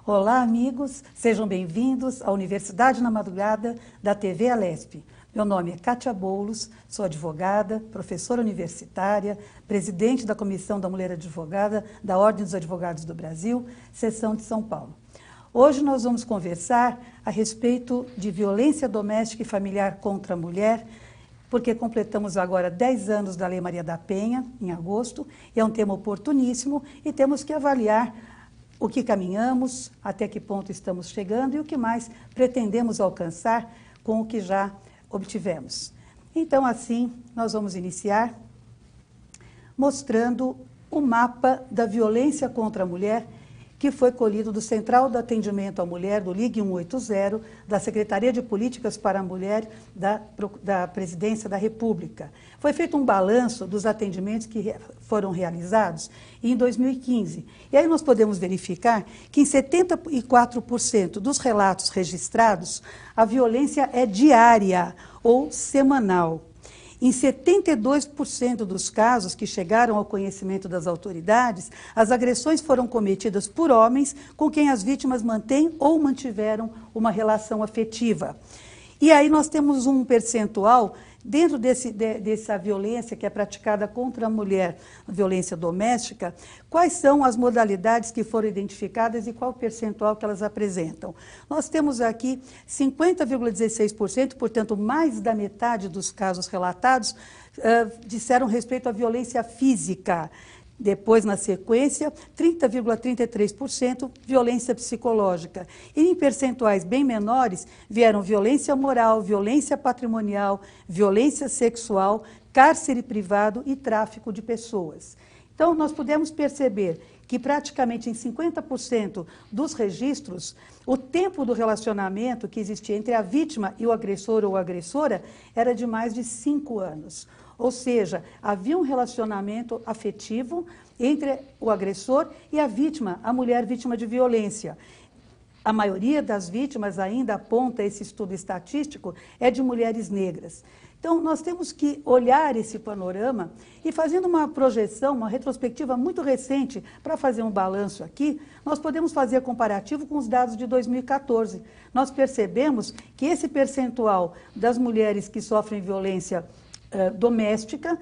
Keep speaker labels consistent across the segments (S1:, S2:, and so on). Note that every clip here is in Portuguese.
S1: Olá, amigos, sejam bem-vindos à Universidade na Madrugada da TV Alesp. Meu nome é Kátia Boulos, sou advogada, professora universitária, presidente da Comissão da Mulher Advogada da Ordem dos Advogados do Brasil, seção de São Paulo. Hoje nós vamos conversar a respeito de violência doméstica e familiar contra a mulher, porque completamos agora 10 anos da Lei Maria da Penha, em agosto, e é um tema oportuníssimo e temos que avaliar o que caminhamos, até que ponto estamos chegando e o que mais pretendemos alcançar com o que já obtivemos. Então, assim, nós vamos iniciar mostrando o mapa da violência contra a mulher que foi colhido do Central do Atendimento à Mulher, do Ligue 180, da Secretaria de Políticas para a Mulher da Presidência da República. Foi feito um balanço dos atendimentos que foram realizados em 2015. E aí nós podemos verificar que em 74% dos relatos registrados, a violência é diária ou semanal. Em 72% dos casos que chegaram ao conhecimento das autoridades, as agressões foram cometidas por homens com quem as vítimas mantêm ou mantiveram uma relação afetiva. E aí nós temos um percentual dentro dessa violência que é praticada contra a mulher, violência doméstica, quais são as modalidades que foram identificadas e qual o percentual que elas apresentam. Nós temos aqui 50,16%, portanto, mais da metade dos casos relatados disseram respeito à violência física. Depois, na sequência, 30,33% violência psicológica. E em percentuais bem menores, vieram violência moral, violência patrimonial, violência sexual, cárcere privado e tráfico de pessoas. Então, nós podemos perceber que praticamente em 50% dos registros, o tempo do relacionamento que existia entre a vítima e o agressor ou agressora era de mais de 5 anos. Ou seja, havia um relacionamento afetivo entre o agressor e a vítima, a mulher vítima de violência. A maioria das vítimas, ainda aponta esse estudo estatístico, é de mulheres negras. Então, nós temos que olhar esse panorama e, fazendo uma projeção, uma retrospectiva muito recente, para fazer um balanço aqui, nós podemos fazer comparativo com os dados de 2014. Nós percebemos que esse percentual das mulheres que sofrem violência doméstica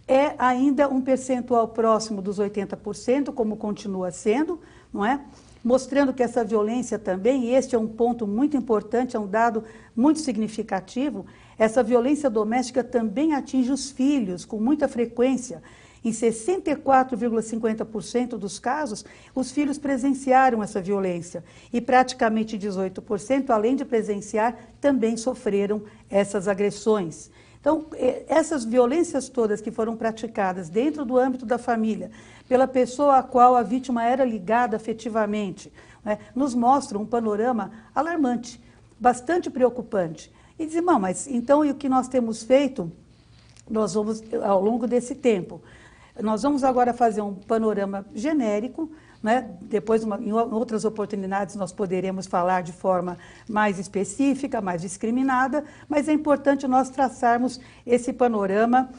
S1: é ainda um percentual próximo dos 80%, como continua sendo, não é? Mostrando que essa violência também, e este é um ponto muito importante, é um dado muito significativo, essa violência doméstica também atinge os filhos com muita frequência. Em 64,50% dos casos, os filhos presenciaram essa violência e praticamente 18%, além de presenciar, também sofreram essas agressões. Então, essas violências todas que foram praticadas dentro do âmbito da família, pela pessoa a qual a vítima era ligada afetivamente, né, nos mostram um panorama alarmante, bastante preocupante. E diz, irmão, mas então e o que nós temos feito, nós vamos, ao longo desse tempo, nós vamos agora fazer um panorama genérico, né? Depois, em outras oportunidades, nós poderemos falar de forma mais específica, mais discriminada, mas é importante nós traçarmos esse panorama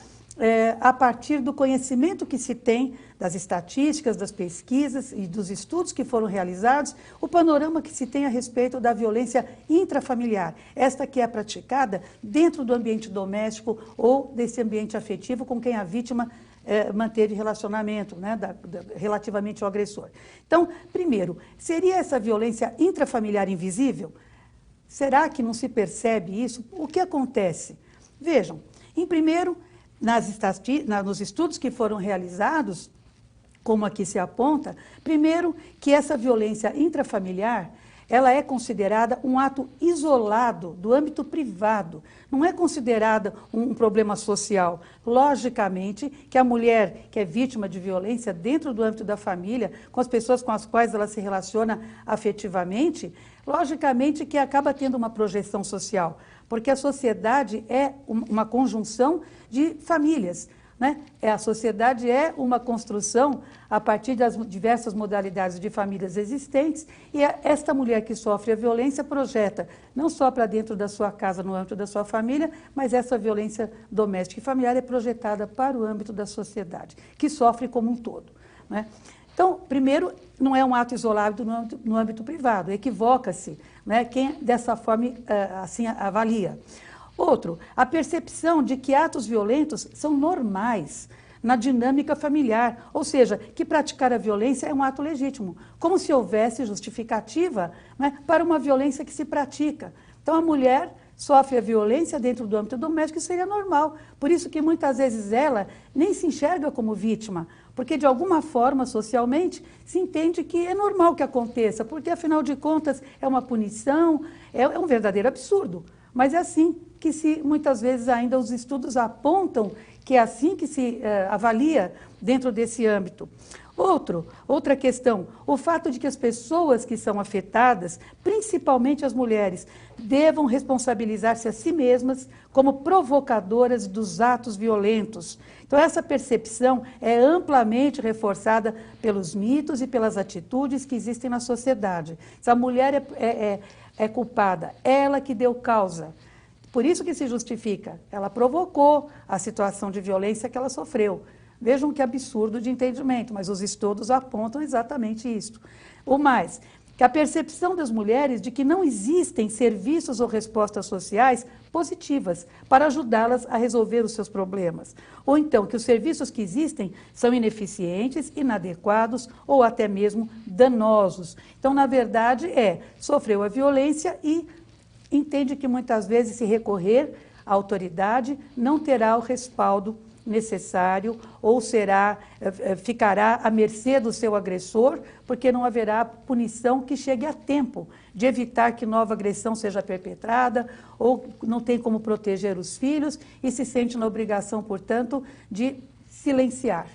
S1: a partir do conhecimento que se tem das estatísticas, das pesquisas e dos estudos que foram realizados, o panorama que se tem a respeito da violência intrafamiliar, esta que é praticada dentro do ambiente doméstico ou desse ambiente afetivo com quem a vítima manteve relacionamento, né, relativamente ao agressor. Então, primeiro, seria essa violência intrafamiliar invisível? Será que não se percebe isso? O que acontece? Vejam, em primeiro, nos estudos que foram realizados, como aqui se aponta, primeiro que essa violência intrafamiliar, ela é considerada um ato isolado do âmbito privado, não é considerada um problema social. Logicamente que a mulher que é vítima de violência dentro do âmbito da família, com as pessoas com as quais ela se relaciona afetivamente, logicamente que acaba tendo uma projeção social, porque a sociedade é uma conjunção de famílias. Né? A sociedade é uma construção a partir das diversas modalidades de famílias existentes e esta mulher que sofre a violência projeta não só para dentro da sua casa, no âmbito da sua família, mas essa violência doméstica e familiar é projetada para o âmbito da sociedade, que sofre como um todo. Né? Então, primeiro, não é um ato isolado no âmbito privado, equivoca-se, né, quem dessa forma assim avalia. Outro, a percepção de que atos violentos são normais na dinâmica familiar, ou seja, que praticar a violência é um ato legítimo, como se houvesse justificativa, né, para uma violência que se pratica. Então, a mulher sofre a violência dentro do âmbito doméstico, isso seria normal. Por isso que muitas vezes ela nem se enxerga como vítima, porque de alguma forma, socialmente, se entende que é normal que aconteça, porque afinal de contas é uma punição, é um verdadeiro absurdo. Mas é assim que muitas vezes ainda os estudos apontam que é assim que se avalia dentro desse âmbito. Outra questão, o fato de que as pessoas que são afetadas, principalmente as mulheres, devam responsabilizar-se a si mesmas como provocadoras dos atos violentos. Então, essa percepção é amplamente reforçada pelos mitos e pelas atitudes que existem na sociedade. Se a mulher é culpada, ela que deu causa. Por isso que se justifica, ela provocou a situação de violência que ela sofreu. Vejam que absurdo de entendimento, mas os estudos apontam exatamente isso. O mais, que a percepção das mulheres de que não existem serviços ou respostas sociais positivas para ajudá-las a resolver os seus problemas. Ou então, que os serviços que existem são ineficientes, inadequados ou até mesmo danosos. Então, na verdade, sofreu a violência e entende que muitas vezes, se recorrer à autoridade, não terá o respaldo necessário ou ficará à mercê do seu agressor, porque não haverá punição que chegue a tempo de evitar que nova agressão seja perpetrada, ou não tem como proteger os filhos e se sente na obrigação, portanto, de silenciar.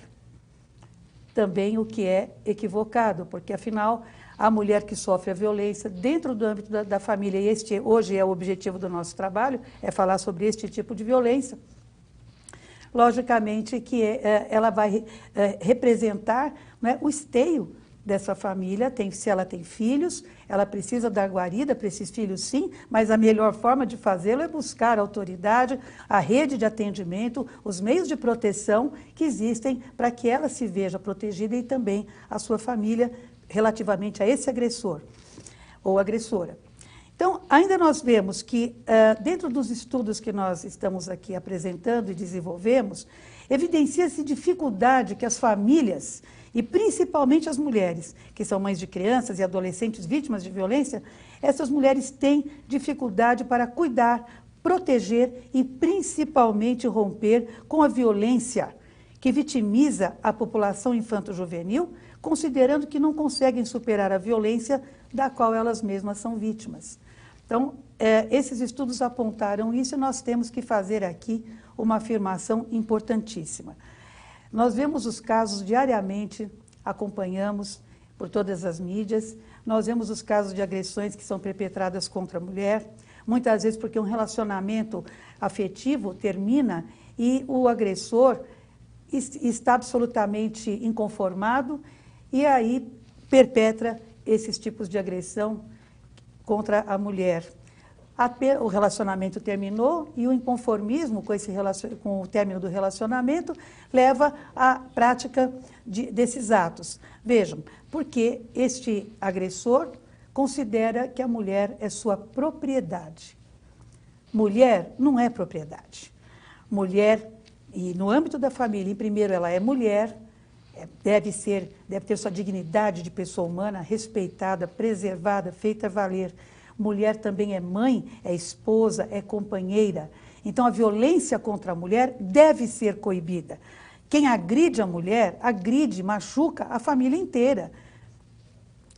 S1: Também o que é equivocado, porque afinal a mulher que sofre a violência dentro do âmbito da família, e este hoje é o objetivo do nosso trabalho, é falar sobre este tipo de violência, logicamente que ela vai representar, né, o esteio dessa família. Se ela tem filhos, ela precisa dar guarida para esses filhos, sim, mas a melhor forma de fazê-lo é buscar a autoridade, a rede de atendimento, os meios de proteção que existem para que ela se veja protegida e também a sua família relativamente a esse agressor ou agressora. Então, ainda nós vemos que, dentro dos estudos que nós estamos aqui apresentando e desenvolvemos, evidencia-se dificuldade que as famílias, e principalmente as mulheres, que são mães de crianças e adolescentes vítimas de violência, essas mulheres têm dificuldade para cuidar, proteger e principalmente romper com a violência que vitimiza a população infanto-juvenil, considerando que não conseguem superar a violência da qual elas mesmas são vítimas. Então, esses estudos apontaram isso e nós temos que fazer aqui uma afirmação importantíssima. Nós vemos os casos diariamente, acompanhamos por todas as mídias, nós vemos os casos de agressões que são perpetradas contra a mulher, muitas vezes porque um relacionamento afetivo termina e o agressor está absolutamente inconformado e aí perpetra esses tipos de agressão contra a mulher. O relacionamento terminou e o inconformismo com o término do relacionamento leva à prática desses atos. Vejam, porque este agressor considera que a mulher é sua propriedade. Mulher não é propriedade. Mulher, e no âmbito da família, em primeiro ela é mulher, deve ter sua dignidade de pessoa humana respeitada, preservada, feita valer. Mulher também é mãe, é esposa, é companheira. Então, a violência contra a mulher deve ser coibida. Quem agride a mulher, agride, machuca a família inteira.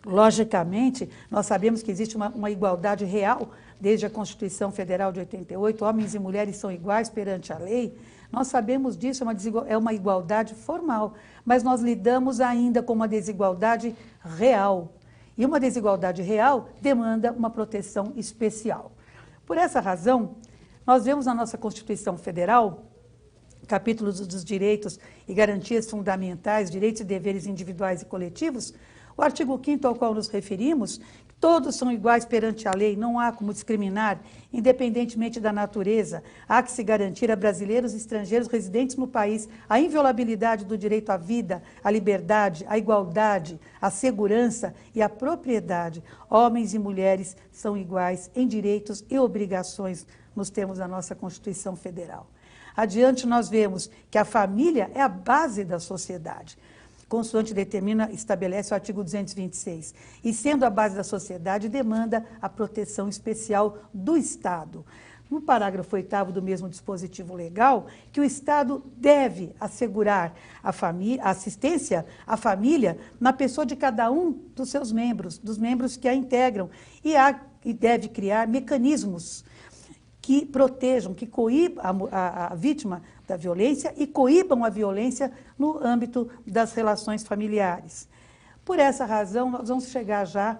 S1: Logicamente, nós sabemos que existe uma igualdade real, desde a Constituição Federal de 88, homens e mulheres são iguais perante a lei. Nós sabemos disso, é uma igualdade formal, mas nós lidamos ainda com uma desigualdade real. E uma desigualdade real demanda uma proteção especial. Por essa razão, nós vemos na nossa Constituição Federal, capítulos dos direitos e garantias fundamentais, direitos e deveres individuais e coletivos, o artigo 5º ao qual nos referimos, Todos são iguais perante a lei, não há como discriminar, independentemente da natureza. Há que se garantir a brasileiros e estrangeiros residentes no país a inviolabilidade do direito à vida, à liberdade, à igualdade, à segurança e à propriedade. Homens e mulheres são iguais em direitos e obrigações nos termos da nossa Constituição Federal. Adiante, nós vemos que a família é a base da sociedade. Consoante estabelece o artigo 226, e sendo a base da sociedade, demanda a proteção especial do Estado. No parágrafo 8º do mesmo dispositivo legal, que o Estado deve assegurar a assistência à família na pessoa de cada um dos seus membros, dos membros que a integram, e deve criar mecanismos que protejam, que coíbam a vítima da violência e coíbam a violência no âmbito das relações familiares. Por essa razão, nós vamos chegar já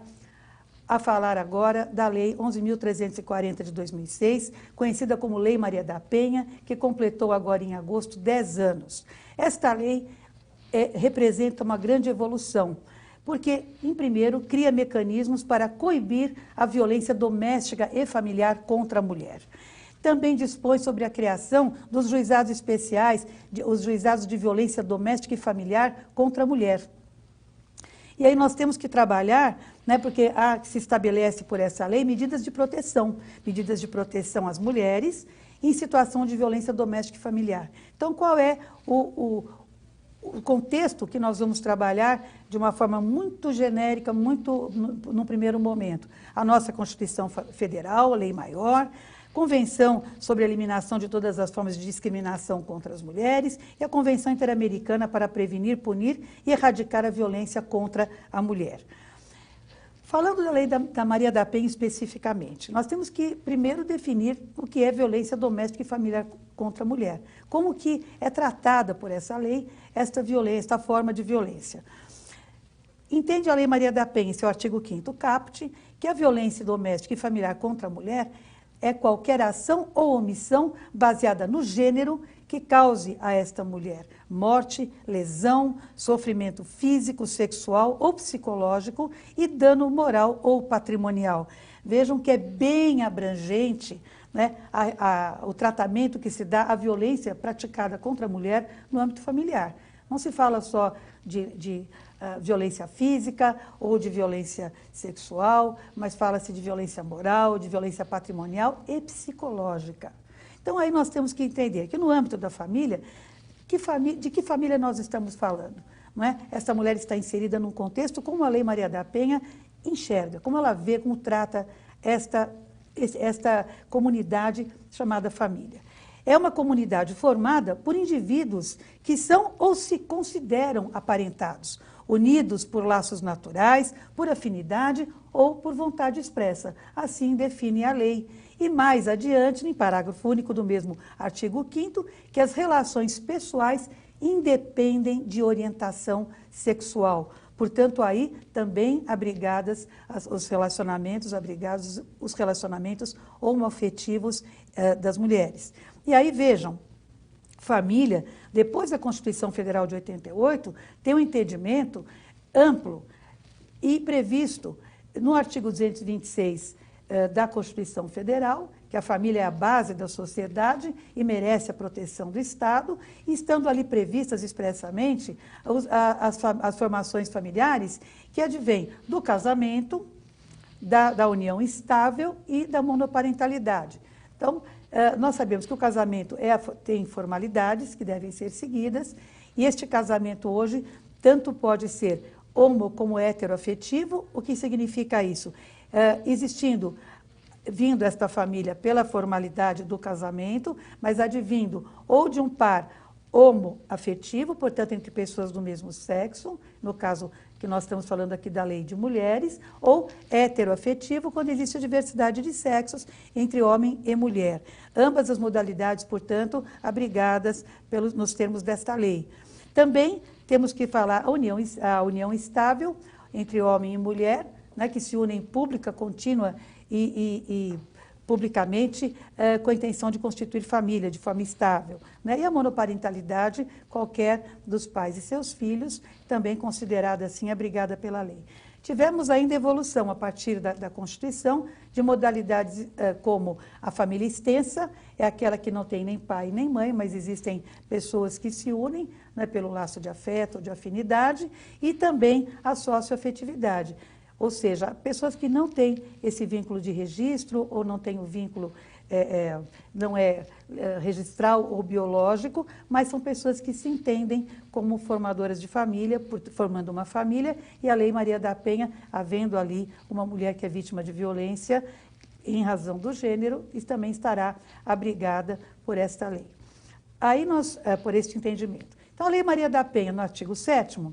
S1: a falar agora da Lei 11.340 de 2006, conhecida como Lei Maria da Penha, que completou agora em agosto 10 anos. Esta lei representa uma grande evolução, porque, em primeiro, cria mecanismos para coibir a violência doméstica e familiar contra a mulher. Também dispõe sobre a criação dos juizados especiais, os juizados de violência doméstica e familiar contra a mulher. E aí nós temos que trabalhar, né, porque se estabelece por essa lei medidas de proteção às mulheres em situação de violência doméstica e familiar. Então, qual é o contexto que nós vamos trabalhar de uma forma muito genérica, no primeiro momento? A nossa Constituição Federal, a Lei Maior, Convenção sobre a Eliminação de Todas as Formas de Discriminação contra as Mulheres e a Convenção Interamericana para Prevenir, Punir e Erradicar a Violência contra a Mulher. Falando da Lei da Maria da Penha especificamente, nós temos que primeiro definir o que é violência doméstica e familiar contra a mulher. Como que é tratada por essa lei esta violência, esta forma de violência. Entende a Lei Maria da Penha, seu artigo 5º caput, que a violência doméstica e familiar contra a mulher é qualquer ação ou omissão baseada no gênero que cause a esta mulher morte, lesão, sofrimento físico, sexual ou psicológico e dano moral ou patrimonial. Vejam que é bem abrangente, né, o tratamento que se dá à violência praticada contra a mulher no âmbito familiar. Não se fala só de violência física ou de violência sexual, mas fala-se de violência moral, de violência patrimonial e psicológica. Então, aí nós temos que entender que no âmbito da família, de que família nós estamos falando? Não é? Essa mulher está inserida num contexto como a Lei Maria da Penha enxerga, como ela vê, como trata esta comunidade chamada família. É uma comunidade formada por indivíduos que são ou se consideram aparentados, unidos por laços naturais, por afinidade ou por vontade expressa. Assim define a lei. E mais adiante, em parágrafo único do mesmo artigo 5º, que as relações pessoais independem de orientação sexual. Portanto, aí também abrigados os relacionamentos homoafetivos das mulheres. E aí vejam, família, depois da Constituição Federal de 88, tem um entendimento amplo e previsto no artigo 226 da Constituição Federal, que a família é a base da sociedade e merece a proteção do Estado, e estando ali previstas expressamente as formações familiares que advêm do casamento, da união estável e da monoparentalidade. Então, nós sabemos que o casamento tem formalidades que devem ser seguidas, e este casamento hoje tanto pode ser homo como heteroafetivo. O que significa isso? Vindo esta família pela formalidade do casamento, mas advindo ou de um par homoafetivo, portanto, entre pessoas do mesmo sexo, no caso que nós estamos falando aqui da lei de mulheres, ou heteroafetivo, quando existe a diversidade de sexos entre homem e mulher. Ambas as modalidades, portanto, abrigadas nos termos desta lei. Também temos que falar a união estável entre homem e mulher, né, que se unem pública, contínua e publicamente com a intenção de constituir família de forma estável. Né? E a monoparentalidade, qualquer dos pais e seus filhos, também considerada assim, abrigada pela lei. Tivemos ainda evolução a partir da Constituição de modalidades como a família extensa, é aquela que não tem nem pai nem mãe, mas existem pessoas que se unem, né, pelo laço de afeto ou de afinidade, e também a socioafetividade. Ou seja, pessoas que não têm esse vínculo de registro ou não têm o vínculo, não é registral ou biológico, mas são pessoas que se entendem como formadoras de família, formando uma família, e a Lei Maria da Penha, havendo ali uma mulher que é vítima de violência em razão do gênero, e também estará abrigada por esta lei. Aí por este entendimento. Então, a Lei Maria da Penha, no artigo 7º,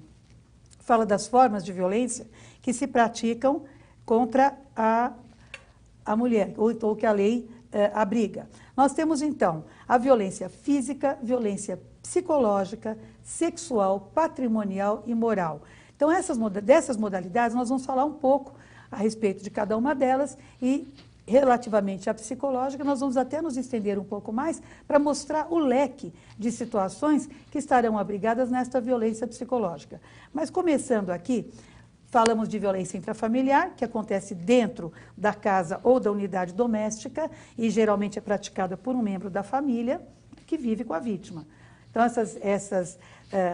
S1: fala das formas de violência que se praticam contra a mulher, ou que a lei abriga. Nós temos, então, a violência física, violência psicológica, sexual, patrimonial e moral. Então, dessas modalidades, nós vamos falar um pouco a respeito de cada uma delas e, relativamente à psicológica, nós vamos até nos estender um pouco mais para mostrar o leque de situações que estarão abrigadas nesta violência psicológica. Mas, começando aqui, falamos de violência intrafamiliar, que acontece dentro da casa ou da unidade doméstica e geralmente é praticada por um membro da família que vive com a vítima. Então, essas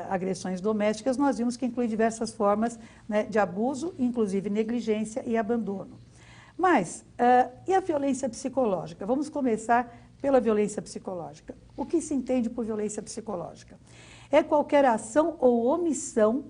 S1: agressões domésticas, nós vimos que inclui diversas formas, né, de abuso, inclusive negligência e abandono. Mas, e a violência psicológica? Vamos começar pela violência psicológica. O que se entende por violência psicológica? É qualquer ação ou omissão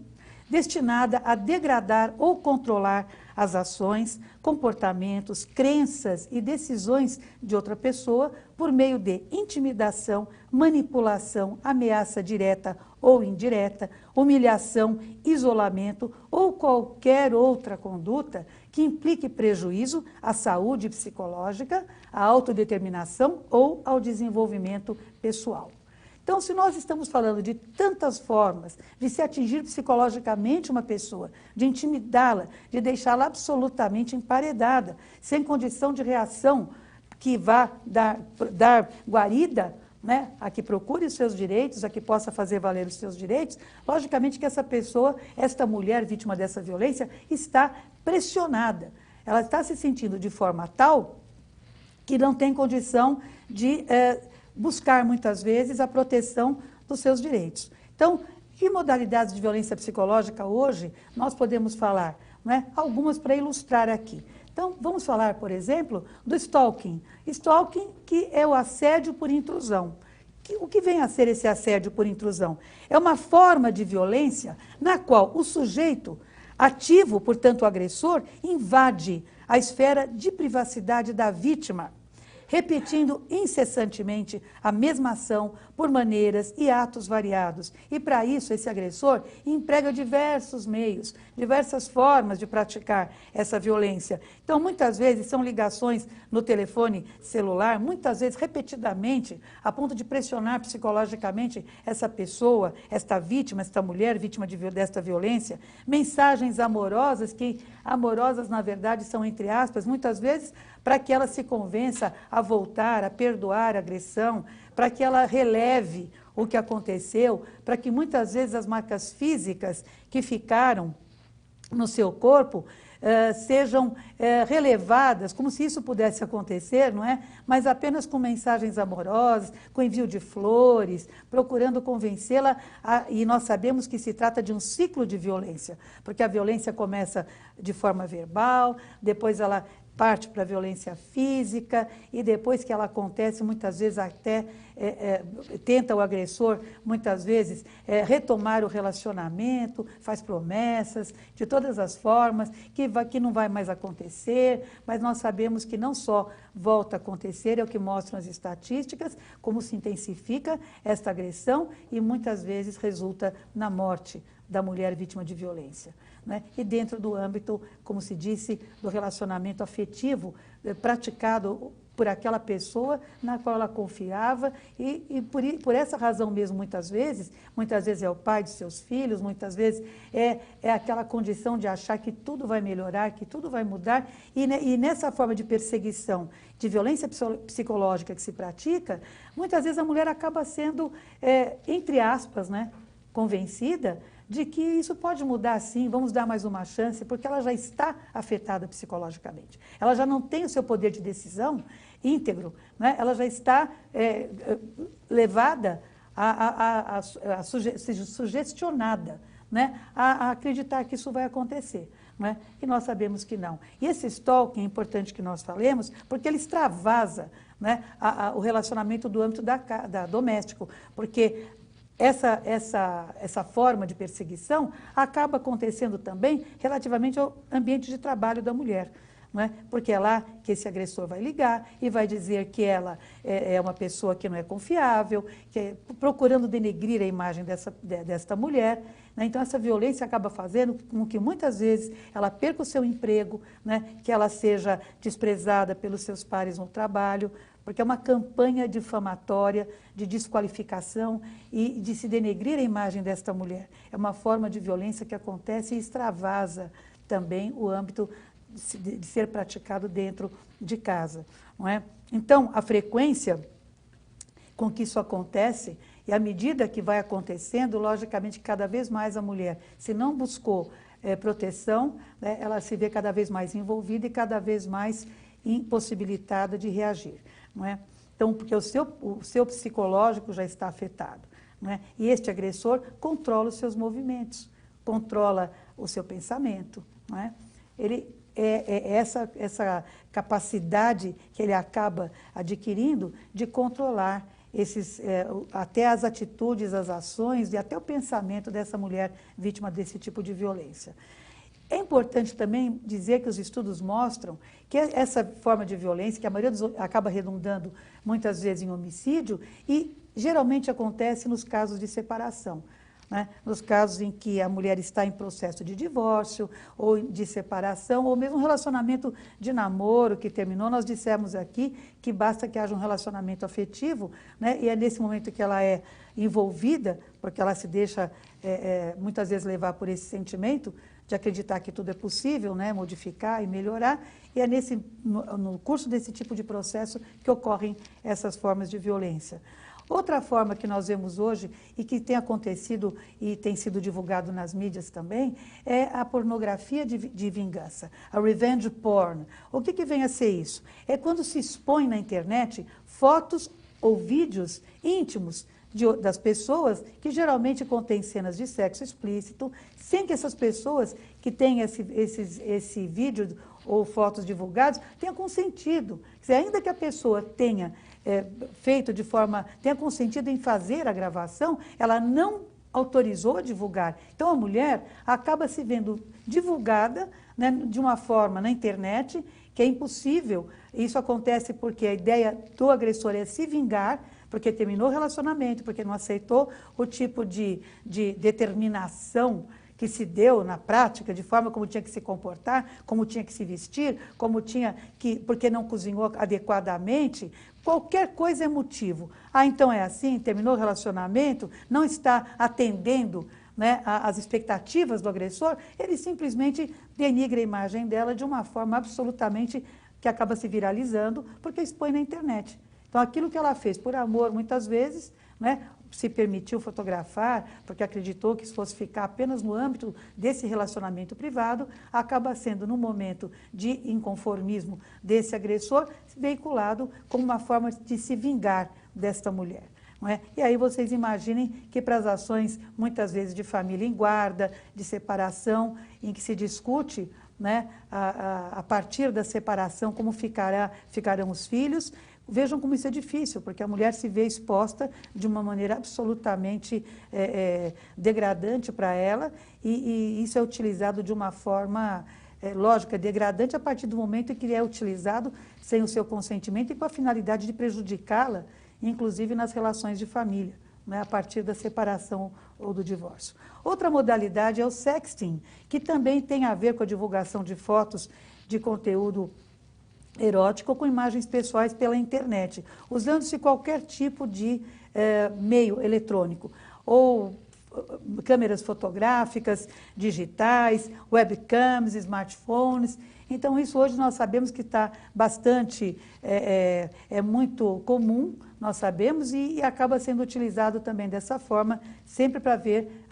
S1: destinada a degradar ou controlar as ações, comportamentos, crenças e decisões de outra pessoa por meio de intimidação, manipulação, ameaça direta ou indireta, humilhação, isolamento ou qualquer outra conduta que implique prejuízo à saúde psicológica, à autodeterminação ou ao desenvolvimento pessoal. Então, se nós estamos falando de tantas formas de se atingir psicologicamente uma pessoa, de intimidá-la, de deixá-la absolutamente emparedada, sem condição de reação que vá dar guarida, né, a que procure os seus direitos, a que possa fazer valer os seus direitos, logicamente que essa pessoa, esta mulher vítima dessa violência, está pressionada. Ela está se sentindo de forma tal que não tem condição de buscar, muitas vezes, a proteção dos seus direitos. Então, que modalidades de violência psicológica hoje nós podemos falar? Né? Algumas para ilustrar aqui. Então, vamos falar, por exemplo, do stalking. Stalking, que é o assédio por intrusão. O que vem a ser esse assédio por intrusão? É uma forma de violência na qual o sujeito ativo, portanto o agressor, invade a esfera de privacidade da vítima, repetindo incessantemente a mesma ação por maneiras e atos variados. E para isso esse agressor emprega diversos meios, diversas formas de praticar essa violência. Então, muitas vezes são ligações no telefone celular, muitas vezes repetidamente, a ponto de pressionar psicologicamente essa pessoa, esta vítima, esta mulher vítima desta violência, mensagens amorosas, que amorosas na verdade são entre aspas, muitas vezes para que ela se convença a voltar, a perdoar a agressão, para que ela releve o que aconteceu, para que muitas vezes as marcas físicas que ficaram no seu corpo sejam relevadas, como se isso pudesse acontecer, não é? Mas apenas com mensagens amorosas, com envio de flores, procurando convencê-la, e nós sabemos que se trata de um ciclo de violência, porque a violência começa de forma verbal, depois ela parte para a violência física e depois que ela acontece, muitas vezes até tenta o agressor, muitas vezes, retomar o relacionamento, faz promessas de todas as formas, que não vai mais acontecer, mas nós sabemos que não só volta a acontecer, é o que mostram as estatísticas, como se intensifica esta agressão e muitas vezes resulta na morte da mulher vítima de violência. Né? E dentro do âmbito, como se disse, do relacionamento afetivo praticado por aquela pessoa na qual ela confiava e por essa razão mesmo, muitas vezes é o pai de seus filhos, muitas vezes é aquela condição de achar que tudo vai melhorar, que tudo vai mudar e nessa forma de perseguição, de violência psicológica que se pratica, muitas vezes a mulher acaba sendo, entre aspas, né, convencida de que isso pode mudar sim, vamos dar mais uma chance, porque ela já está afetada psicologicamente. Ela já não tem o seu poder de decisão íntegro, né? Ela já está levada seja sugestionada, né? A acreditar que isso vai acontecer. Né? E nós sabemos que não. E esse stalking é importante que nós falemos, porque ele extravasa, né, o relacionamento do âmbito doméstico, porque essa forma de perseguição acaba acontecendo também relativamente ao ambiente de trabalho da mulher. Não é? Porque é lá que esse agressor vai ligar e vai dizer que ela é uma pessoa que não é confiável, procurando denegrir a imagem desta mulher. Né? Então, essa violência acaba fazendo com que, muitas vezes, ela perca o seu emprego, né? Que ela seja desprezada pelos seus pares no trabalho, porque é uma campanha difamatória, de desqualificação e de se denegrir a imagem desta mulher. É uma forma de violência que acontece e extravasa também o âmbito de ser praticado dentro de casa. Não é? Então, a frequência com que isso acontece, e à medida que vai acontecendo, logicamente, cada vez mais a mulher, se não buscou proteção, né, ela se vê cada vez mais envolvida e cada vez mais impossibilitada de reagir. Não é? Então, porque o seu psicológico já está afetado. Não é? E este agressor controla os seus movimentos, controla o seu pensamento. Não é? Ele essa capacidade que ele acaba adquirindo de controlar até as atitudes, as ações e até o pensamento dessa mulher vítima desse tipo de violência. É importante também dizer que os estudos mostram que essa forma de violência, que a maioria acaba redundando muitas vezes em homicídio, e geralmente acontece nos casos de separação. Né? Nos casos em que a mulher está em processo de divórcio, ou de separação, ou mesmo um relacionamento de namoro que terminou. Nós dissemos aqui que basta que haja um relacionamento afetivo, né? E é nesse momento que ela é envolvida, porque ela se deixa muitas vezes levar por esse sentimento de acreditar que tudo é possível, né? Modificar e melhorar, e é no curso desse tipo de processo que ocorrem essas formas de violência. Outra forma que nós vemos hoje e que tem acontecido e tem sido divulgado nas mídias também é a pornografia de vingança, a revenge porn. O que vem a ser isso? É quando se expõe na internet fotos ou vídeos íntimos das pessoas que geralmente contêm cenas de sexo explícito, sem que essas pessoas que têm esse vídeo ou fotos divulgados tenham consentido. Quer dizer, ainda que a pessoa tenha tenha consentido em fazer a gravação, ela não autorizou a divulgar. Então, a mulher acaba se vendo divulgada, né, de uma forma na internet que é impossível. Isso acontece porque a ideia do agressor é se vingar, porque terminou o relacionamento, porque não aceitou o tipo de determinação que se deu na prática, de forma como tinha que se comportar, como tinha que se vestir, porque não cozinhou adequadamente. Qualquer coisa é motivo. Então é assim, terminou o relacionamento, não está atendendo, né, às expectativas do agressor, ele simplesmente denigra a imagem dela de uma forma absolutamente que acaba se viralizando, porque expõe na internet. Então, aquilo que ela fez por amor, muitas vezes, né, se permitiu fotografar, porque acreditou que isso fosse ficar apenas no âmbito desse relacionamento privado, acaba sendo, no momento de inconformismo desse agressor, veiculado como uma forma de se vingar desta mulher. Não é? E aí vocês imaginem que para as ações, muitas vezes, de família em guarda, de separação, em que se discute, né, a partir da separação como ficarão os filhos. Vejam como isso é difícil, porque a mulher se vê exposta de uma maneira absolutamente degradante para ela, e isso é utilizado de uma forma lógica, degradante a partir do momento em que ele é utilizado sem o seu consentimento e com a finalidade de prejudicá-la, inclusive nas relações de família, né, a partir da separação ou do divórcio. Outra modalidade é o sexting, que também tem a ver com a divulgação de fotos de conteúdo erótico com imagens pessoais pela internet, usando-se qualquer tipo de meio eletrônico, ou câmeras fotográficas, digitais, webcams, smartphones. Então, isso hoje nós sabemos que está bastante, muito comum, nós sabemos, e acaba sendo utilizado também dessa forma, sempre para ver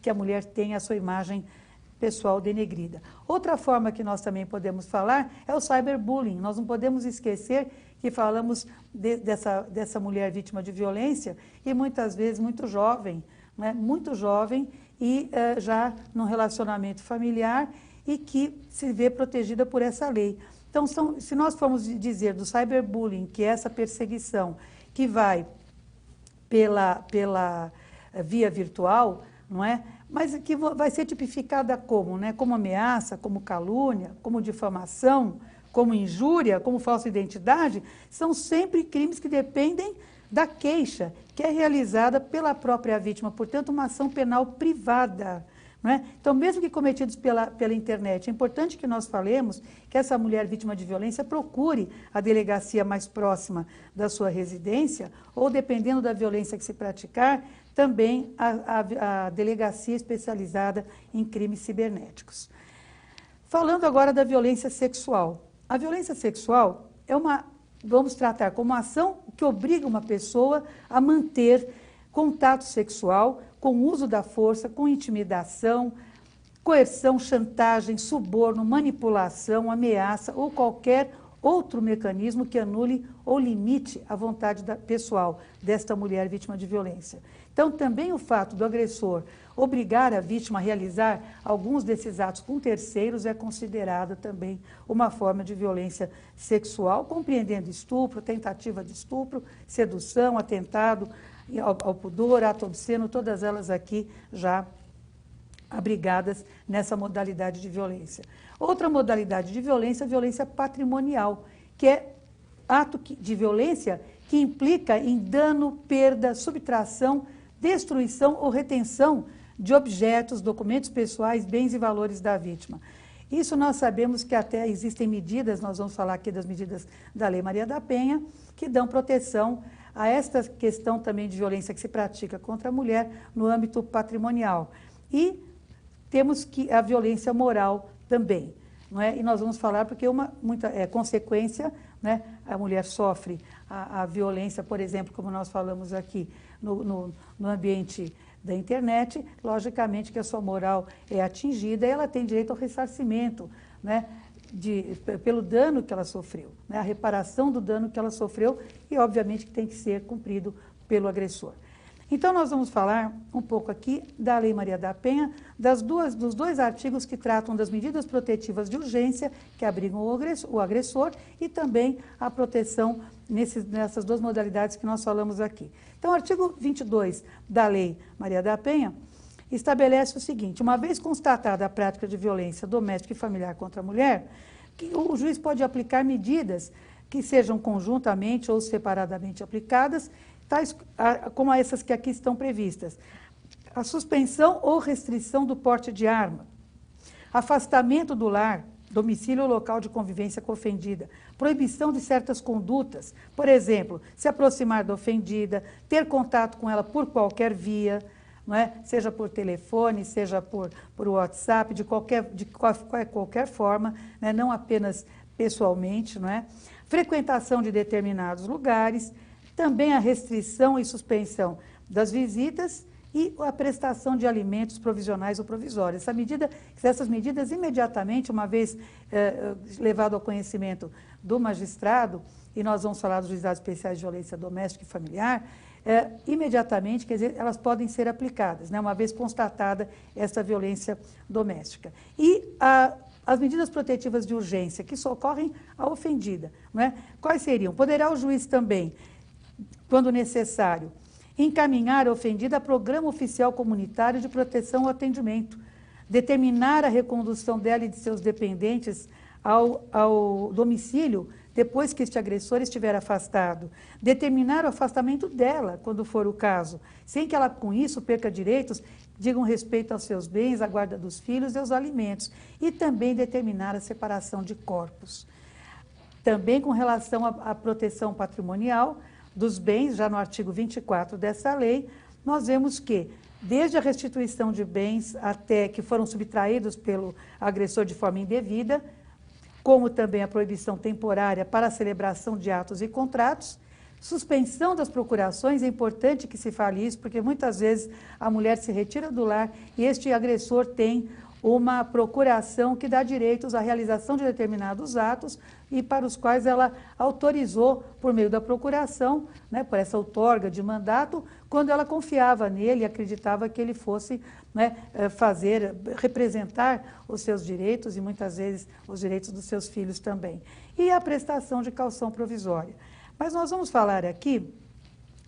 S1: que a mulher tem a sua imagem pessoal denegrida. Outra forma que nós também podemos falar é o cyberbullying. Nós não podemos esquecer que falamos dessa mulher vítima de violência e muitas vezes muito jovem, né? Muito jovem e já num relacionamento familiar e que se vê protegida por essa lei. Então, se nós formos dizer do cyberbullying, que é essa perseguição que vai pela via virtual, não é? Mas que vai ser tipificada como, né? Como ameaça, como calúnia, como difamação, como injúria, como falsa identidade, são sempre crimes que dependem da queixa, que é realizada pela própria vítima, portanto, uma ação penal privada. Não é? Então, mesmo que cometidos pela internet, é importante que nós falemos que essa mulher vítima de violência procure a delegacia mais próxima da sua residência, ou, dependendo da violência que se praticar, também a delegacia especializada em crimes cibernéticos. Falando agora da violência sexual. A violência sexual vamos tratar como uma ação que obriga uma pessoa a manter contato sexual com o uso da força, com intimidação, coerção, chantagem, suborno, manipulação, ameaça ou qualquer outro mecanismo que anule ou limite a vontade pessoal desta mulher vítima de violência. Então, também o fato do agressor obrigar a vítima a realizar alguns desses atos com terceiros é considerado também uma forma de violência sexual, compreendendo estupro, tentativa de estupro, sedução, atentado ao pudor, ato obsceno, todas elas aqui já abrigadas nessa modalidade de violência. Outra modalidade de violência é a violência patrimonial, que é ato de violência que implica em dano, perda, subtração, destruição ou retenção de objetos, documentos pessoais, bens e valores da vítima. Isso nós sabemos que até existem medidas, nós vamos falar aqui das medidas da Lei Maria da Penha, que dão proteção a esta questão também de violência que se pratica contra a mulher no âmbito patrimonial. E temos a violência moral também, não é? E nós vamos falar porque muita consequência, né? A mulher sofre a violência, por exemplo, como nós falamos aqui, no ambiente da internet, logicamente que a sua moral é atingida e ela tem direito ao ressarcimento, né? Pelo dano que ela sofreu, né? A reparação do dano que ela sofreu e, obviamente, que tem que ser cumprido pelo agressor. Então, nós vamos falar um pouco aqui da Lei Maria da Penha, dos dois artigos que tratam das medidas protetivas de urgência, que abrigam o agressor, e também a proteção nessas duas modalidades que nós falamos aqui. Então, o artigo 22 da Lei Maria da Penha estabelece o seguinte: uma vez constatada a prática de violência doméstica e familiar contra a mulher, que o juiz pode aplicar medidas que sejam conjuntamente ou separadamente aplicadas, tais como essas que aqui estão previstas: a suspensão ou restrição do porte de arma, afastamento do lar, domicílio ou local de convivência com a ofendida, proibição de certas condutas, por exemplo, se aproximar da ofendida, ter contato com ela por qualquer via, não é? Seja por telefone, seja por WhatsApp, de qualquer forma, né? Não apenas pessoalmente, não é? Frequentação de determinados lugares, também a restrição e suspensão das visitas e a prestação de alimentos provisionais ou provisórios. Essas medidas imediatamente, uma vez levado ao conhecimento do magistrado, e nós vamos falar dos juizados especiais de violência doméstica e familiar, imediatamente, quer dizer, elas podem ser aplicadas, né, uma vez constatada essa violência doméstica. E as medidas protetivas de urgência que socorrem a ofendida, não é? Quais seriam? Poderá o juiz também, quando necessário, encaminhar a ofendida a programa oficial comunitário de proteção ao atendimento, determinar a recondução dela e de seus dependentes ao domicílio depois que este agressor estiver afastado, determinar o afastamento dela, quando for o caso, sem que ela, com isso, perca direitos, digam respeito aos seus bens, à guarda dos filhos e aos alimentos, e também determinar a separação de corpos. Também com relação à proteção patrimonial dos bens, já no artigo 24 dessa lei, nós vemos que desde a restituição de bens até que foram subtraídos pelo agressor de forma indevida, como também a proibição temporária para a celebração de atos e contratos, suspensão das procurações. É importante que se fale isso, porque muitas vezes a mulher se retira do lar e este agressor tem uma procuração que dá direitos à realização de determinados atos e para os quais ela autorizou por meio da procuração, né, por essa outorga de mandato, quando ela confiava nele e acreditava que ele fosse, né, representar os seus direitos e muitas vezes os direitos dos seus filhos também. E a prestação de caução provisória. Mas nós vamos falar aqui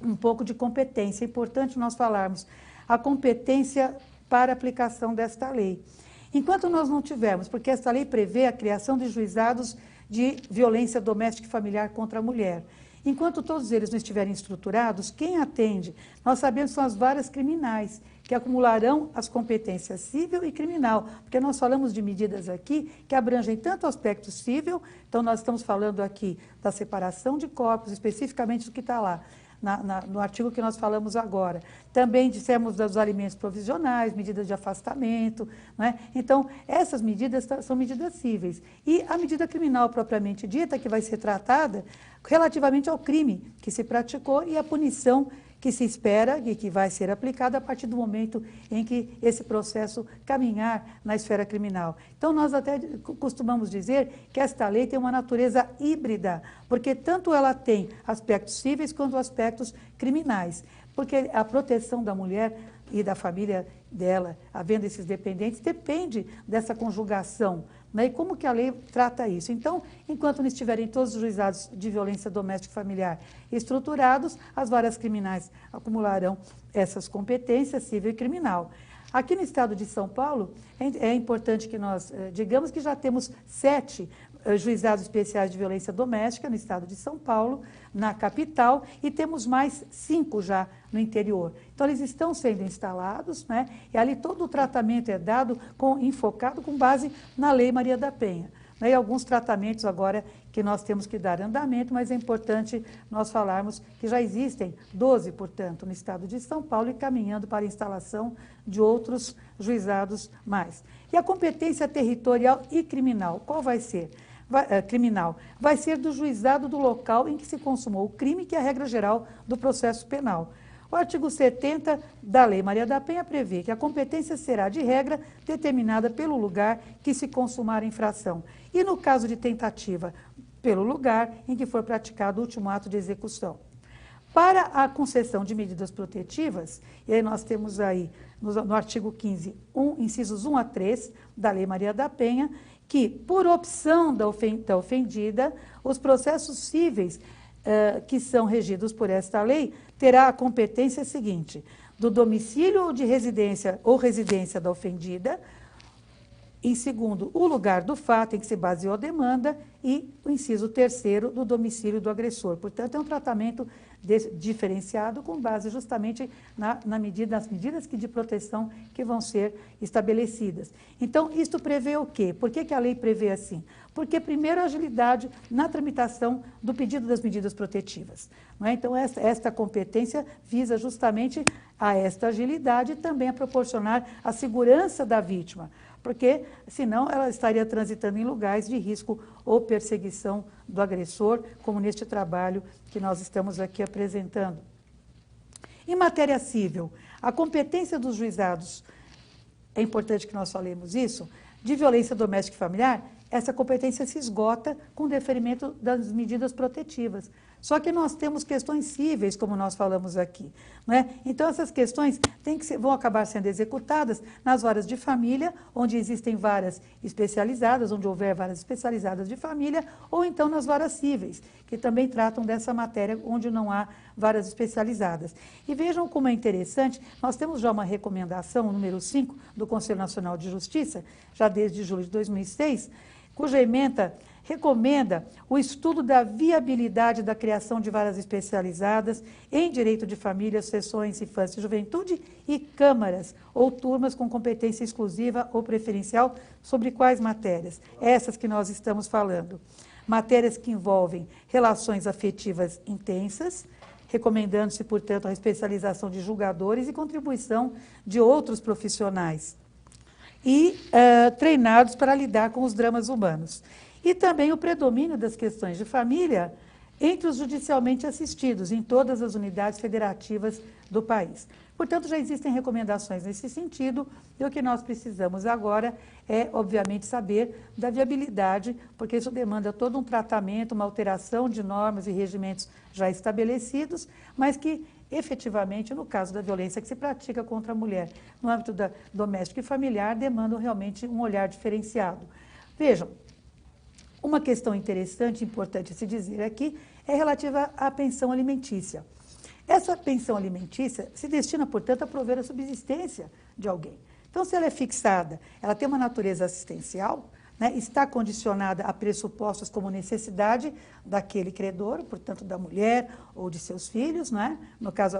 S1: um pouco de competência. É importante nós falarmos a competência para a aplicação desta lei. Enquanto nós não tivermos, porque esta lei prevê a criação de juizados de violência doméstica e familiar contra a mulher. Enquanto todos eles não estiverem estruturados, quem atende? Nós sabemos que são as varas criminais, que acumularão as competências civil e criminal, porque nós falamos de medidas aqui que abrangem tanto o aspecto civil, então nós estamos falando aqui da separação de corpos, especificamente do que está lá, no artigo que nós falamos agora. Também dissemos dos alimentos provisionais, medidas de afastamento, né? Então, essas medidas são medidas cíveis. E a medida criminal propriamente dita, que vai ser tratada relativamente ao crime que se praticou e a punição que se espera e que vai ser aplicada a partir do momento em que esse processo caminhar na esfera criminal. Então, nós até costumamos dizer que esta lei tem uma natureza híbrida, porque tanto ela tem aspectos cíveis quanto aspectos criminais, porque a proteção da mulher e da família dela, havendo esses dependentes, depende dessa conjugação. Né? E como que a lei trata isso? Então, enquanto não estiverem todos os juizados de violência doméstica e familiar estruturados, as varas criminais acumularão essas competências civil e criminal. Aqui no estado de São Paulo, é importante que nós digamos que já temos 7 juizados especiais de violência doméstica no estado de São Paulo, na capital, e temos mais 5 já no interior. Então, eles estão sendo instalados, né? E ali todo o tratamento é dado enfocado com base na Lei Maria da Penha. Né? E alguns tratamentos agora que nós temos que dar andamento, mas é importante nós falarmos que já existem 12, portanto, no estado de São Paulo e caminhando para a instalação de outros juizados mais. E a competência territorial e criminal, qual vai ser? Criminal, vai ser do juizado do local em que se consumou o crime, que é a regra geral do processo penal. O artigo 70 da Lei Maria da Penha prevê que a competência será, de regra, determinada pelo lugar que se consumar a infração. E, no caso de tentativa, pelo lugar em que for praticado o último ato de execução. Para a concessão de medidas protetivas, e aí nós temos aí, no artigo 15, incisos 1 a 3 da Lei Maria da Penha, que, por opção da ofendida, os processos cíveis que são regidos por esta lei terá a competência seguinte: do domicílio ou de residência da ofendida, em segundo, o lugar do fato em que se baseou a demanda, e o inciso 3º, do domicílio do agressor. Portanto, é um tratamento diferenciado com base justamente nas medidas de proteção que vão ser estabelecidas. Então, isto prevê o quê? Por que a lei prevê assim? Porque, primeiro, a agilidade na tramitação do pedido das medidas protetivas. Não é? Então, esta competência visa justamente a esta agilidade e também a proporcionar a segurança da vítima, porque senão ela estaria transitando em lugares de risco ou perseguição do agressor, como neste trabalho que nós estamos aqui apresentando. Em matéria civil, a competência dos juizados, é importante que nós falemos isso, de violência doméstica e familiar, essa competência se esgota com o deferimento das medidas protetivas. Só que nós temos questões cíveis, como nós falamos aqui. Né? Então, essas questões vão acabar sendo executadas nas varas de família, onde existem varas especializadas, onde houver varas especializadas de família, ou então nas varas cíveis, que também tratam dessa matéria, onde não há varas especializadas. E vejam como é interessante, nós temos já uma recomendação, número 5, do Conselho Nacional de Justiça, já desde julho de 2006, cuja ementa recomenda o estudo da viabilidade da criação de varas especializadas em direito de família, seções, infância e juventude e câmaras ou turmas com competência exclusiva ou preferencial sobre quais matérias? Essas que nós estamos falando. Matérias que envolvem relações afetivas intensas, recomendando-se, portanto, a especialização de julgadores e contribuição de outros profissionais e treinados para lidar com os dramas humanos. E também o predomínio das questões de família entre os judicialmente assistidos em todas as unidades federativas do país. Portanto, já existem recomendações nesse sentido, e o que nós precisamos agora é, obviamente, saber da viabilidade, porque isso demanda todo um tratamento, uma alteração de normas e regimentos já estabelecidos, mas que, efetivamente, no caso da violência que se pratica contra a mulher, no âmbito da doméstica e familiar, demandam realmente um olhar diferenciado. Vejam, uma questão interessante e importante a se dizer aqui é relativa à pensão alimentícia. Essa pensão alimentícia se destina, portanto, a prover a subsistência de alguém. Então, se ela é fixada, ela tem uma natureza assistencial, né, está condicionada a pressupostos como necessidade daquele credor, portanto, da mulher ou de seus filhos, né, no caso,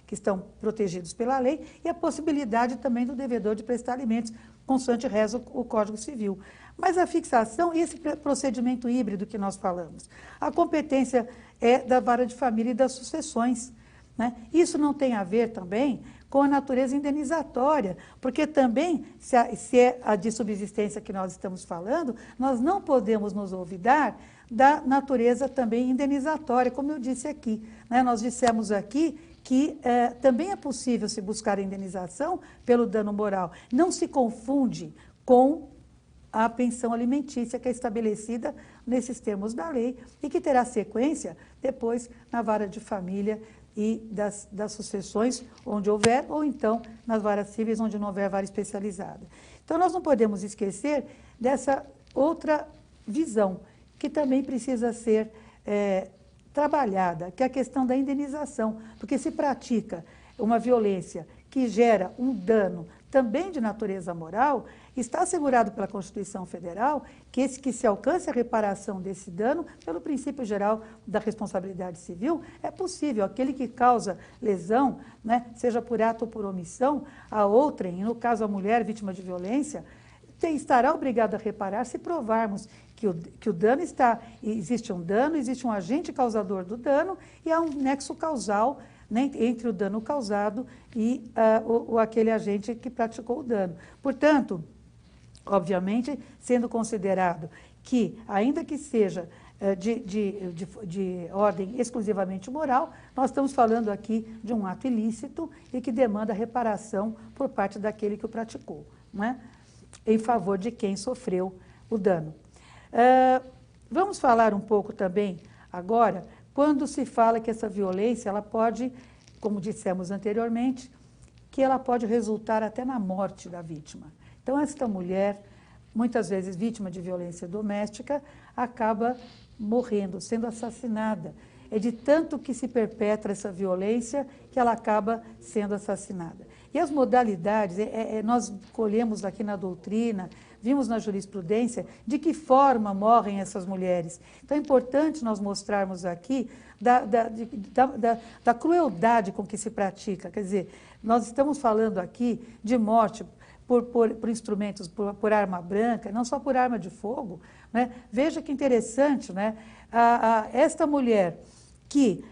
S1: que estão protegidos pela lei, e a possibilidade também do devedor de prestar alimentos, consoante reza o Código Civil. Mas a fixação e esse procedimento híbrido que nós falamos, a competência é da vara de família e das sucessões, né? Isso não tem a ver também com a natureza indenizatória, porque também, se é a de subsistência que nós estamos falando, nós não podemos nos olvidar da natureza também indenizatória, como eu disse aqui, né? Nós dissemos aqui que também é possível se buscar a indenização pelo dano moral. Não se confunde com a pensão alimentícia que é estabelecida nesses termos da lei e que terá sequência depois na vara de família e das sucessões, onde houver, ou então nas varas cíveis, onde não houver vara especializada. Então, nós não podemos esquecer dessa outra visão, que também precisa ser trabalhada, que é a questão da indenização, porque se pratica uma violência que gera um dano também de natureza moral, está assegurado pela Constituição Federal que se alcance a reparação desse dano pelo princípio geral da responsabilidade civil, é possível. Aquele que causa lesão, né, seja por ato ou por omissão, a outrem, no caso a mulher vítima de violência, estará obrigado a reparar se provarmos que o dano existe um dano, existe um agente causador do dano e há um nexo causal, né, entre o dano causado e aquele agente que praticou o dano. Portanto, obviamente, sendo considerado que, ainda que seja de ordem exclusivamente moral, nós estamos falando aqui de um ato ilícito e que demanda reparação por parte daquele que o praticou, né, em favor de quem sofreu o dano. Vamos falar um pouco também agora quando se fala que essa violência, ela pode, como dissemos anteriormente, que ela pode resultar até na morte da vítima. Então, esta mulher, muitas vezes vítima de violência doméstica, acaba morrendo, sendo assassinada. É de tanto que se perpetra essa violência que ela acaba sendo assassinada. E as modalidades, nós colhemos aqui na doutrina, vimos na jurisprudência, de que forma morrem essas mulheres. Então é importante nós mostrarmos aqui da crueldade com que se pratica. Quer dizer, nós estamos falando aqui de morte por instrumentos, por arma branca, não só por arma de fogo, né? Veja que interessante, né? Esta mulher que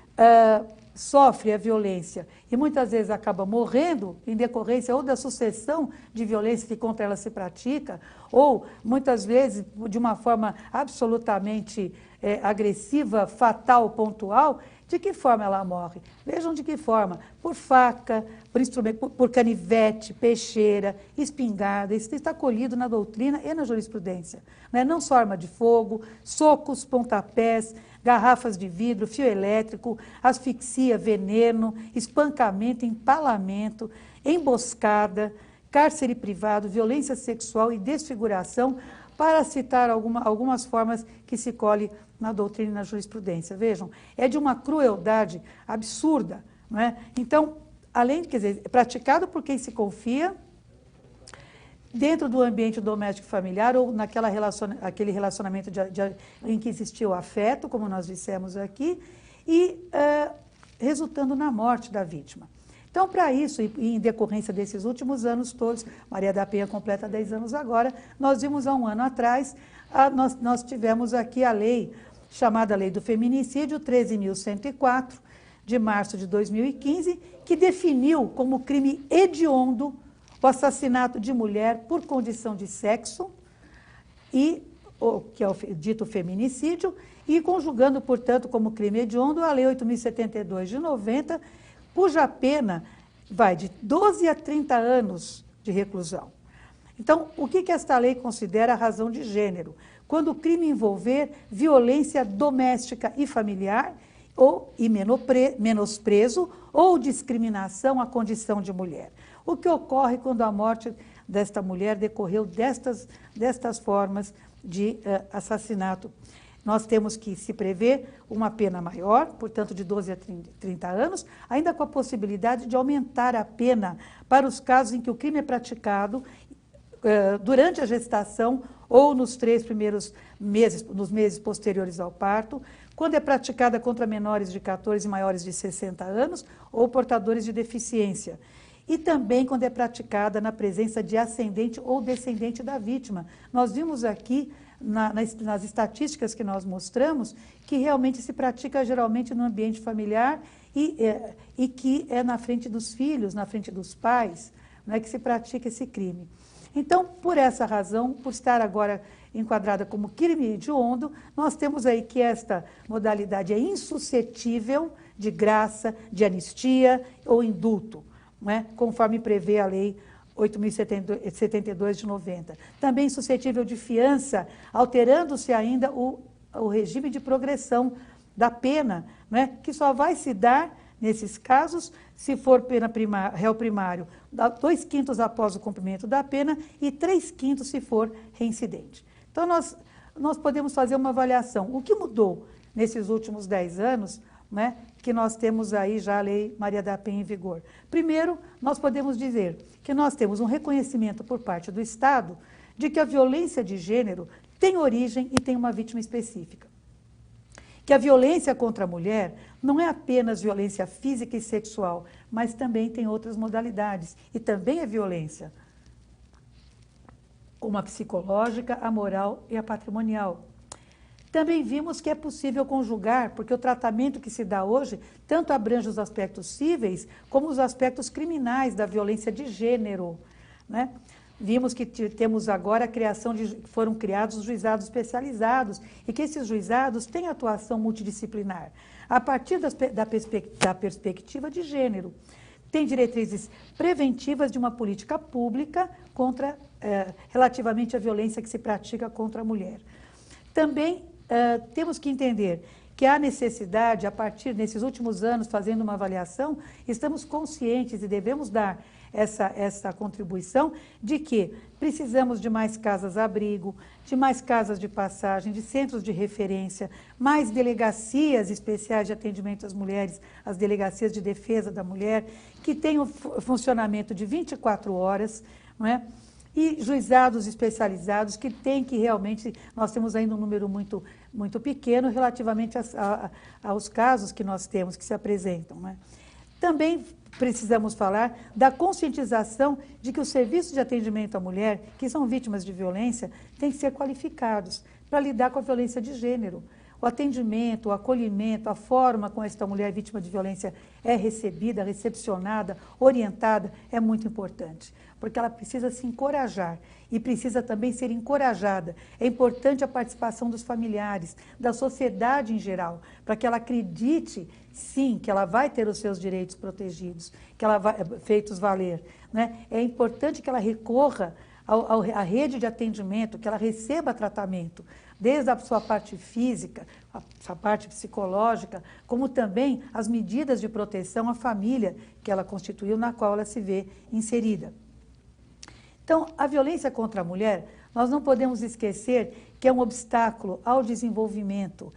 S1: sofre a violência e muitas vezes acaba morrendo em decorrência ou da sucessão de violência que contra ela se pratica, ou muitas vezes de uma forma absolutamente agressiva, fatal, pontual. De que forma ela morre? Vejam de que forma. Por faca, por instrumento, por canivete, peixeira, espingarda. Isso está colhido na doutrina e na jurisprudência, né? Não só arma de fogo, socos, pontapés, garrafas de vidro, fio elétrico, asfixia, veneno, espancamento, empalamento, emboscada, cárcere privado, violência sexual e desfiguração, para citar algumas formas que se colhe na doutrina e na jurisprudência. Vejam, é de uma crueldade absurda, não é? Então, além de, quer dizer, praticado por quem se confia, dentro do ambiente doméstico e familiar ou aquele relacionamento em que existiu afeto, como nós dissemos aqui, e resultando na morte da vítima. Então, para isso, e em decorrência desses últimos anos todos, Maria da Penha completa 10 anos agora, nós vimos há um ano atrás, nós tivemos aqui a lei, chamada Lei do Feminicídio, 13.104, de março de 2015, que definiu como crime hediondo o assassinato de mulher por condição de sexo, que é o dito feminicídio, e conjugando, portanto, como crime hediondo a Lei 8.072 de 90, cuja pena vai de 12 a 30 anos de reclusão. Então, o que esta lei considera razão de gênero? Quando o crime envolver violência doméstica e familiar, e menosprezo ou discriminação à condição de mulher. O que ocorre quando a morte desta mulher decorreu destas formas de assassinato? Nós temos que se prever uma pena maior, portanto de 12 a 30 anos, ainda com a possibilidade de aumentar a pena para os casos em que o crime é praticado durante a gestação ou nos 3 primeiros meses, nos meses posteriores ao parto, quando é praticada contra menores de 14 e maiores de 60 anos ou portadores de deficiência. E também quando é praticada na presença de ascendente ou descendente da vítima. Nós vimos aqui, nas estatísticas que nós mostramos, que realmente se pratica geralmente no ambiente familiar e que é na frente dos filhos, na frente dos pais, né, que se pratica esse crime. Então, por essa razão, por estar agora enquadrada como crime hediondo, nós temos aí que esta modalidade é insuscetível de graça, de anistia ou indulto, né, conforme prevê a Lei 8.072 de 90. Também suscetível de fiança, alterando-se ainda o regime de progressão da pena, né, que só vai se dar, nesses casos, se for réu primário, 2/5 após o cumprimento da pena e 3/5 se for reincidente. Então, nós podemos fazer uma avaliação. O que mudou nesses últimos 10 anos, né, que nós temos aí já a Lei Maria da Penha em vigor? Primeiro, nós podemos dizer que nós temos um reconhecimento por parte do Estado de que a violência de gênero tem origem e tem uma vítima específica. Que a violência contra a mulher não é apenas violência física e sexual, mas também tem outras modalidades. E também é violência, como a psicológica, a moral e a patrimonial. Também vimos que é possível conjugar, porque o tratamento que se dá hoje tanto abrange os aspectos cíveis como os aspectos criminais da violência de gênero, né? Vimos que temos agora a criação foram criados os juizados especializados e que esses juizados têm atuação multidisciplinar, a partir da perspectiva de gênero. Tem diretrizes preventivas de uma política pública relativamente à violência que se pratica contra a mulher. Também temos que entender que há necessidade, a partir desses últimos anos, fazendo uma avaliação, estamos conscientes e devemos dar essa contribuição de que precisamos de mais casas-abrigo, de mais casas de passagem, de centros de referência, mais delegacias especiais de atendimento às mulheres, as delegacias de defesa da mulher, que tenham funcionamento de 24 horas, não é? E juizados especializados que têm que realmente, nós temos ainda um número muito, muito pequeno relativamente aos casos que nós temos, que se apresentam, né? Também precisamos falar da conscientização de que os serviços de atendimento à mulher, que são vítimas de violência, têm que ser qualificados para lidar com a violência de gênero. O atendimento, o acolhimento, a forma como esta mulher vítima de violência é recebida, recepcionada, orientada, é muito importante, porque ela precisa se encorajar e precisa também ser encorajada. É importante a participação dos familiares, da sociedade em geral, para que ela acredite, sim, que ela vai ter os seus direitos protegidos, que ela vai feitos valer, né? É importante que ela recorra à rede de atendimento, que ela receba tratamento, desde a sua parte física, a sua parte psicológica, como também as medidas de proteção à família que ela constituiu, na qual ela se vê inserida. Então, a violência contra a mulher, nós não podemos esquecer que é um obstáculo ao desenvolvimento,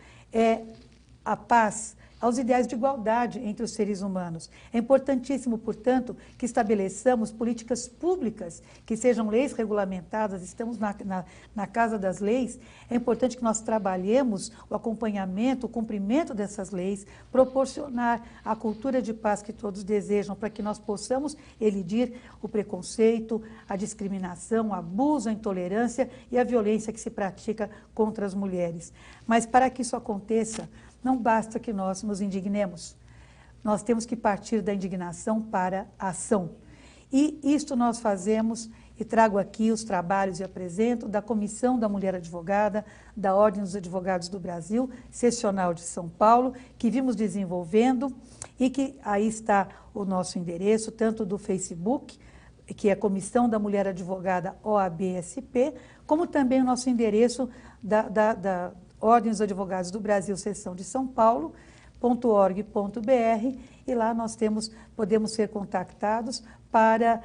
S1: à paz, aos ideais de igualdade entre os seres humanos. É importantíssimo, portanto, que estabeleçamos políticas públicas, que sejam leis regulamentadas, estamos na casa das leis, é importante que nós trabalhemos o acompanhamento, o cumprimento dessas leis, proporcionar a cultura de paz que todos desejam, para que nós possamos elidir o preconceito, a discriminação, o abuso, a intolerância e a violência que se pratica contra as mulheres. Mas para que isso aconteça, não basta que nós nos indignemos. nós temos que partir da indignação para a ação. E isto nós fazemos, e trago aqui os trabalhos e apresento, da Comissão da Mulher Advogada, da Ordem dos Advogados do Brasil, Seccional de São Paulo, que vimos desenvolvendo e que aí está o nosso endereço, tanto do Facebook, que é Comissão da Mulher Advogada OAB-SP, como também o nosso endereço da Ordem dos Advogados do Brasil, Seção de São Paulo, .org.br, e lá nós podemos ser contactados para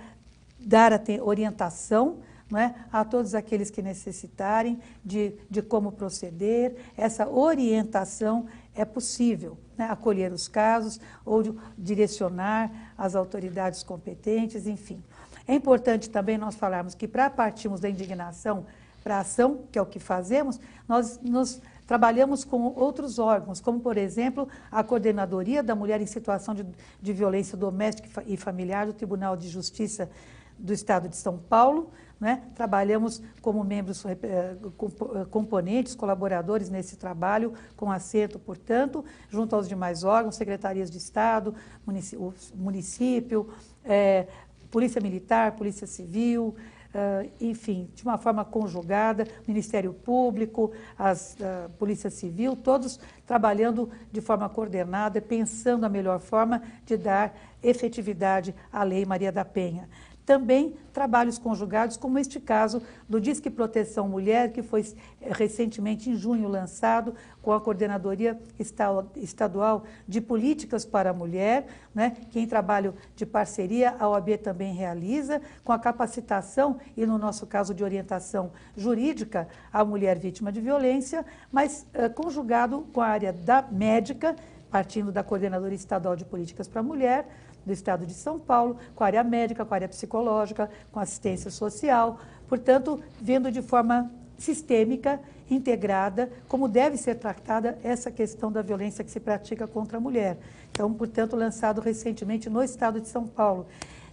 S1: dar orientação, não é, a todos aqueles que necessitarem de como proceder. Essa orientação é possível, né, acolher os casos ou direcionar as autoridades competentes, enfim. É importante também nós falarmos que para partirmos da indignação para a ação, que é o que fazemos, nós trabalhamos com outros órgãos, como, por exemplo, a Coordenadoria da Mulher em Situação de Violência Doméstica e Familiar do Tribunal de Justiça do Estado de São Paulo, né? Trabalhamos como membros, componentes, colaboradores nesse trabalho, com assento, portanto, junto aos demais órgãos, secretarias de Estado, município, Polícia Militar, Polícia Civil, enfim, de uma forma conjugada, Ministério Público, Polícia Civil, todos trabalhando de forma coordenada, pensando a melhor forma de dar efetividade à Lei Maria da Penha. Também trabalhos conjugados, como este caso do Disque Proteção Mulher, que foi recentemente, em junho, lançado com a Coordenadoria Estadual de Políticas para a Mulher, né, que em trabalho de parceria a OAB também realiza, com a capacitação e, no nosso caso, de orientação jurídica à mulher vítima de violência, mas conjugado com a área da médica, partindo da Coordenadoria Estadual de Políticas para a Mulher, do Estado de São Paulo, com a área médica, com a área psicológica, com assistência social, portanto, vendo de forma sistêmica, integrada, como deve ser tratada essa questão da violência que se pratica contra a mulher. Então, portanto, lançado recentemente no Estado de São Paulo.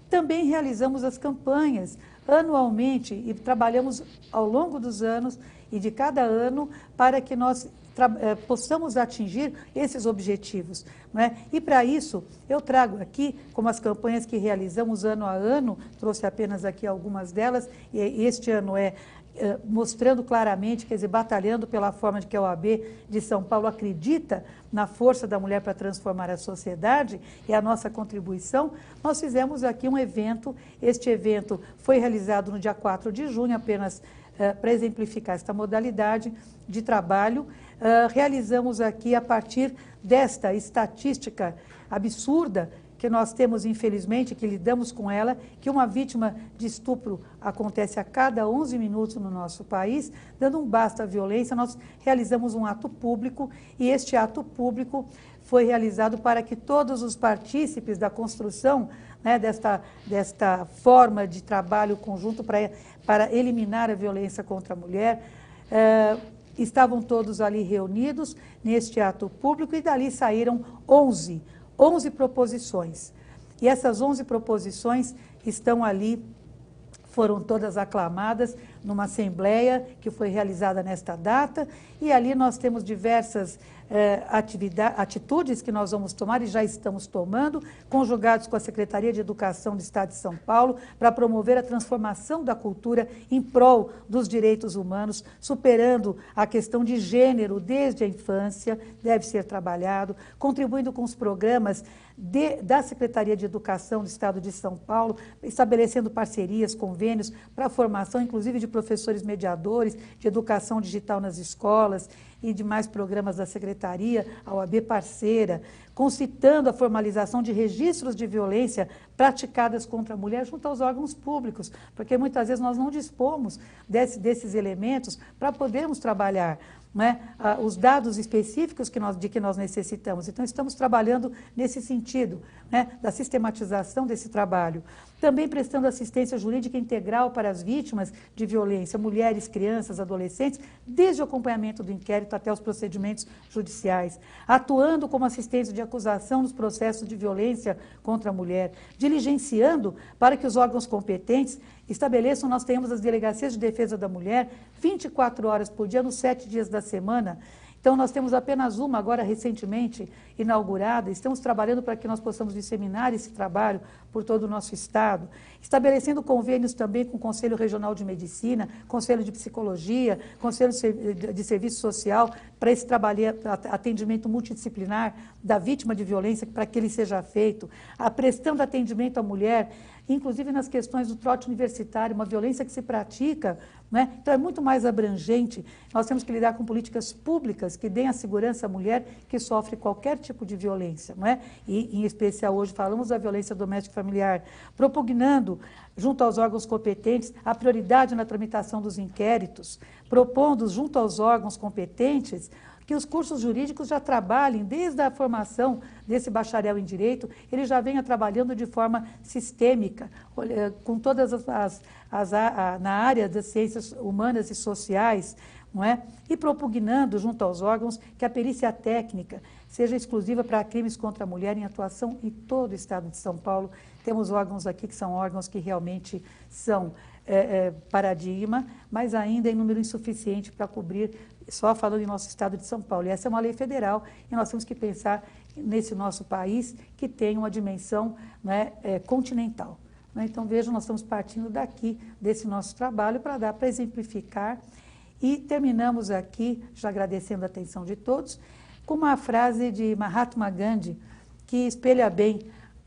S1: Também realizamos as campanhas anualmente e trabalhamos ao longo dos anos e de cada ano para que nós possamos atingir esses objetivos, não é? E para isso, eu trago aqui, como as campanhas que realizamos ano a ano, trouxe apenas aqui algumas delas, e este ano mostrando claramente, quer dizer, batalhando pela forma de que a OAB de São Paulo acredita na força da mulher para transformar a sociedade, e a nossa contribuição. Nós fizemos aqui um evento, este evento foi realizado no dia 4 de junho, apenas para exemplificar esta modalidade de trabalho. Realizamos aqui, a partir desta estatística absurda que nós temos, infelizmente, que lidamos com ela, que uma vítima de estupro acontece a cada 11 minutos no nosso país, dando um basta à violência, nós realizamos um ato público, e este ato público foi realizado para que todos os partícipes da construção, né, desta forma de trabalho conjunto para eliminar a violência contra a mulher, estavam todos ali reunidos neste ato público, e dali saíram 11 proposições. E essas 11 proposições estão ali, foram todas aclamadas numa assembleia que foi realizada nesta data, e ali nós temos diversas atitudes que nós vamos tomar e já estamos tomando, conjugados com a Secretaria de Educação do Estado de São Paulo, para promover a transformação da cultura em prol dos direitos humanos, superando a questão de gênero desde a infância, deve ser trabalhado, contribuindo com os programas da Secretaria de Educação do Estado de São Paulo, estabelecendo parcerias, convênios para a formação, inclusive, de professores mediadores, de educação digital nas escolas e demais programas da Secretaria, a OAB parceira, concitando a formalização de registros de violência praticadas contra a mulher junto aos órgãos públicos, porque muitas vezes nós não dispomos desses elementos para podermos trabalhar, né, os dados específicos de que nós necessitamos. Então, estamos trabalhando nesse sentido, né, da sistematização desse trabalho. Também prestando assistência jurídica integral para as vítimas de violência, mulheres, crianças, adolescentes, desde o acompanhamento do inquérito até os procedimentos judiciais, atuando como assistência de acusação nos processos de violência contra a mulher, diligenciando para que os órgãos competentes estabeleçam, nós temos as delegacias de defesa da mulher 24 horas por dia, nos 7 dias da semana, Então, nós temos apenas uma agora recentemente inaugurada, estamos trabalhando para que nós possamos disseminar esse trabalho por todo o nosso estado, estabelecendo convênios também com o Conselho Regional de Medicina, Conselho de Psicologia, Conselho de Serviço Social, para esse trabalho, atendimento multidisciplinar da vítima de violência, para que ele seja feito, prestando atendimento à mulher, inclusive nas questões do trote universitário, uma violência que se pratica, né? Então é muito mais abrangente. Nós temos que lidar com políticas públicas que deem a segurança à mulher que sofre qualquer tipo de violência, não é? E em especial hoje falamos da violência doméstica e familiar, propugnando junto aos órgãos competentes a prioridade na tramitação dos inquéritos, propondo junto aos órgãos competentes que os cursos jurídicos já trabalhem, desde a formação desse bacharel em Direito, ele já venha trabalhando de forma sistêmica, com todas na área das ciências humanas e sociais, não é? E propugnando junto aos órgãos que a perícia técnica seja exclusiva para crimes contra a mulher em atuação em todo o estado de São Paulo. Temos órgãos aqui que são órgãos que realmente são paradigma, mas ainda em número insuficiente para cobrir, só falando em nosso estado de São Paulo. E essa é uma lei federal e nós temos que pensar nesse nosso país que tem uma dimensão, né, continental. Né? Então, vejam, nós estamos partindo daqui, desse nosso trabalho, para exemplificar. E terminamos aqui, já agradecendo a atenção de todos, com uma frase de Mahatma Gandhi, que espelha bem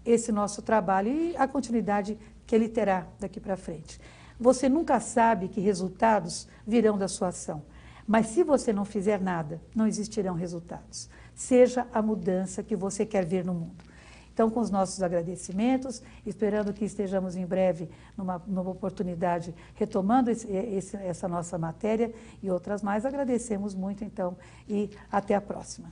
S1: esse nosso trabalho e a continuidade que ele terá daqui para frente. Você nunca sabe que resultados virão da sua ação, mas se você não fizer nada, não existirão resultados. Seja a mudança que você quer ver no mundo. Então, com os nossos agradecimentos, esperando que estejamos em breve numa oportunidade retomando essa nossa matéria e outras mais, agradecemos muito, então, e até a próxima.